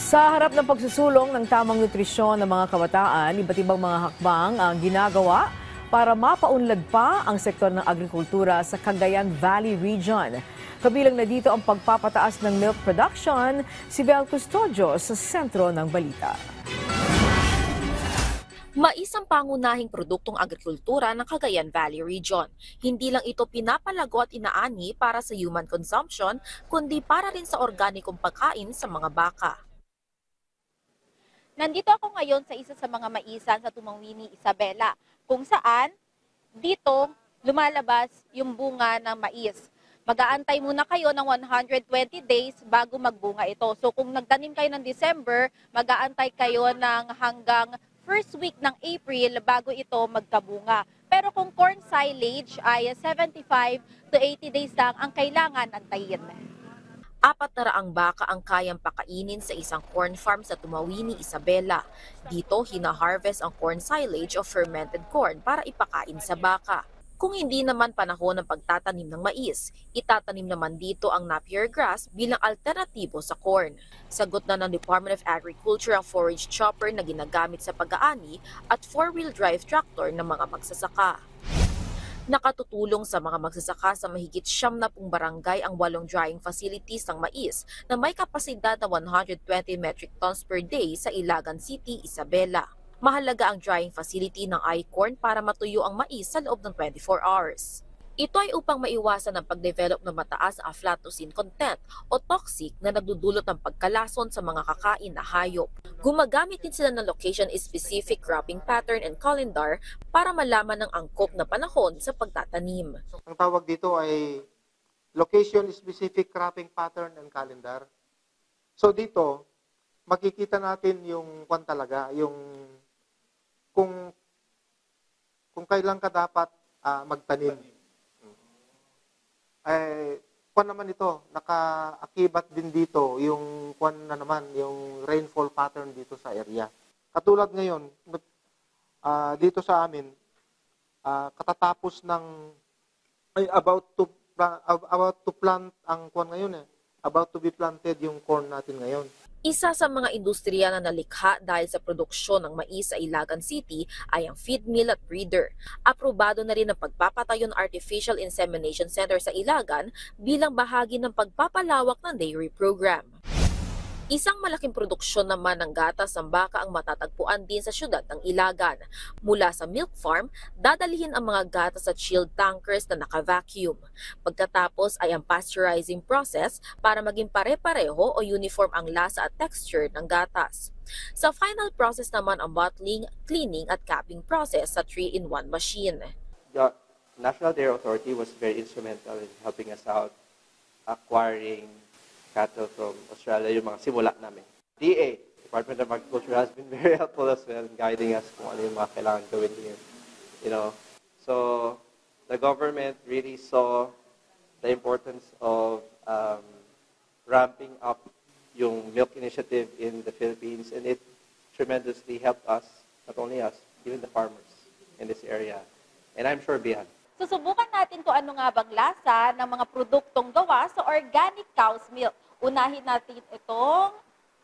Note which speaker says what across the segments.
Speaker 1: Sa harap ng pagsusulong ng tamang nutrisyon ng mga kabataan, iba't ibang mga hakbang ang ginagawa para mapaunlad pa ang sektor ng agrikultura sa Cagayan Valley Region. Kabilang na dito ang pagpapataas ng milk production, si Bel Custodio sa sentro ng balita.
Speaker 2: Mais ang pangunahing produktong agrikultura ng Cagayan Valley Region. Hindi lang ito pinapalago at inaani para sa human consumption, kundi para rin sa organikong pagkain sa mga baka.
Speaker 3: Nandito ako ngayon sa isa sa mga maisan sa Tumawini, Isabela, kung saan dito lumalabas yung bunga ng mais. Mag-aantay muna kayo ng 120 days bago magbunga ito. So kung nagtanim kayo ng December, mag-aantay kayo ng hanggang first week ng April bago ito magkabunga. Pero kung corn silage ay 75 to 80 days lang ang kailangan antayin.
Speaker 2: 400 baka ang kayang pakainin sa isang corn farm sa Tumawini, Isabela. Dito, hina-harvest ang corn silage o fermented corn para ipakain sa baka. Kung hindi naman panahon ng pagtatanim ng mais, itatanim naman dito ang Napier grass bilang alternatibo sa corn. Sagot na ng Department of Agriculture ang forage chopper na ginagamit sa pag-aani at four-wheel drive tractor ng mga magsasaka. Nakatutulong sa mga magsasaka sa mahigit 70 barangay ang 8 drying facilities ng mais na may kapasidad na 120 metric tons per day sa Ilagan City, Isabela. Mahalaga ang drying facility ng I-Corn para matuyo ang mais sa loob ng 24 hours. Ito ay upang maiwasan ang pag-develop ng mataas na aflatoxin content o toxic na nagdudulot ng pagkalason sa mga kakain na hayop. Gumagamit din sila ng location-specific cropping pattern and calendar para malaman ng angkop na panahon sa pagtatanim.
Speaker 4: Ang tawag dito ay location-specific cropping pattern and calendar. So dito, makikita natin yung talaga, yung kung kailan ka dapat magtanim. Naman ito, nakaakibat din dito yung yung rainfall pattern dito sa area. Katulad ngayon, dito sa amin, katatapos ng about to plant ang corn ngayon about to be planted yung corn natin ngayon.
Speaker 2: Isa sa mga industriya na nalikha dahil sa produksyon ng mais sa Ilagan City ay ang feed mill at breeder. Aprobado na rin ang pagpapatayo ng Artificial Insemination Center sa Ilagan bilang bahagi ng pagpapalawak ng dairy program. Isang malaking produksyon naman ng gatas ng baka ang matatagpuan din sa syudad ng Ilagan. Mula sa milk farm, dadalhin ang mga gatas sa chilled tankers na naka-vacuum. Pagkatapos ay ang pasteurizing process para maging pare-pareho o uniform ang lasa at texture ng gatas. Sa final process naman ang bottling, cleaning at capping process sa 3-in-1 machine.
Speaker 5: The National Dairy Authority was very instrumental in helping us out acquiring cattle from Australia, yung mga simula namin. DA, Department of Agriculture, has been very helpful as well in guiding us kung ano yung mga kailangan gawin here. So the government really saw the importance of ramping up yung milk initiative in the Philippines, and it tremendously helped us, not only us, even the farmers in this area, and I'm sure beyond.
Speaker 3: Susubukan natin kung ano nga bang lasa ng mga produktong gawa sa organic cow's milk. Unahin natin itong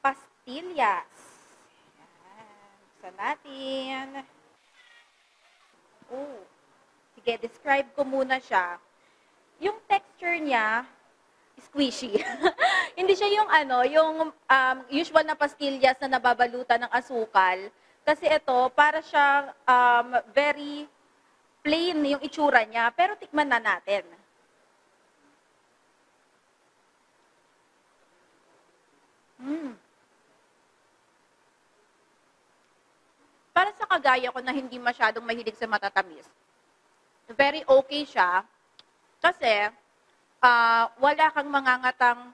Speaker 3: pastillas. Ayan. Buksan natin. Sige, describe ko muna siya. Yung texture niya, squishy. Hindi siya yung usual na pastillas na nababalutan ng asukal. Kasi ito, para siyang very plain yung itsura niya, pero tikman na natin. Para sa kagaya ko na hindi masyadong mahilig sa matatamis, very okay siya kasi wala kang mangangatang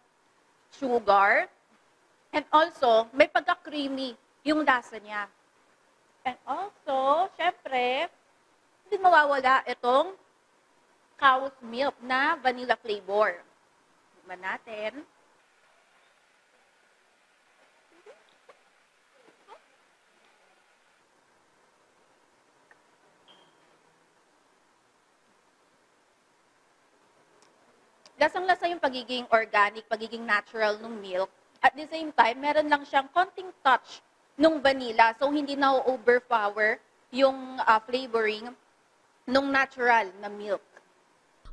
Speaker 3: sugar and also may pagka-creamy yung lasa niya. And also, syempre, hindi mawawala itong cow's milk na vanilla flavor. Tikman natin. Lasang-lasa yung pagiging organic, pagiging natural ng milk. At the same time, meron lang siyang konting touch nung vanilla. So, hindi na overpower yung flavoring nung natural na milk.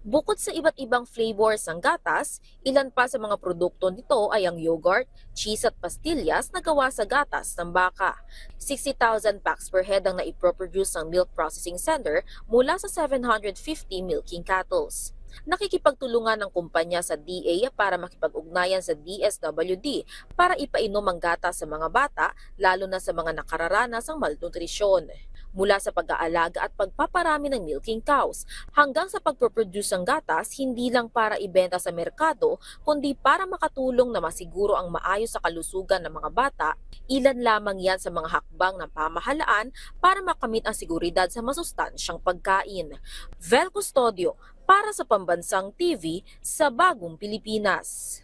Speaker 2: Bukod sa iba't ibang flavors ng gatas, ilan pa sa mga produkto nito ay ang yogurt, cheese at pastillas na gawa sa gatas ng baka. 60,000 packs per head ang naiproproduce ng Milk Processing Center mula sa 750 milking cattles. Nakikipagtulungan ng kumpanya sa DA para makipag-ugnayan sa DSWD para ipainom ang gatas sa mga bata, lalo na sa mga nakararanas ng malnutrisyon. Mula sa pag-aalaga at pagpaparami ng milking cows hanggang sa pagproproduce ng gatas, hindi lang para ibenta sa merkado, kundi para makatulong na masiguro ang maayos sa kalusugan ng mga bata, ilan lamang yan sa mga hakbang ng pamahalaan para makamit ang seguridad sa masustansyang pagkain. Vel Custodio, para sa Pambansang TV sa Bagong Pilipinas.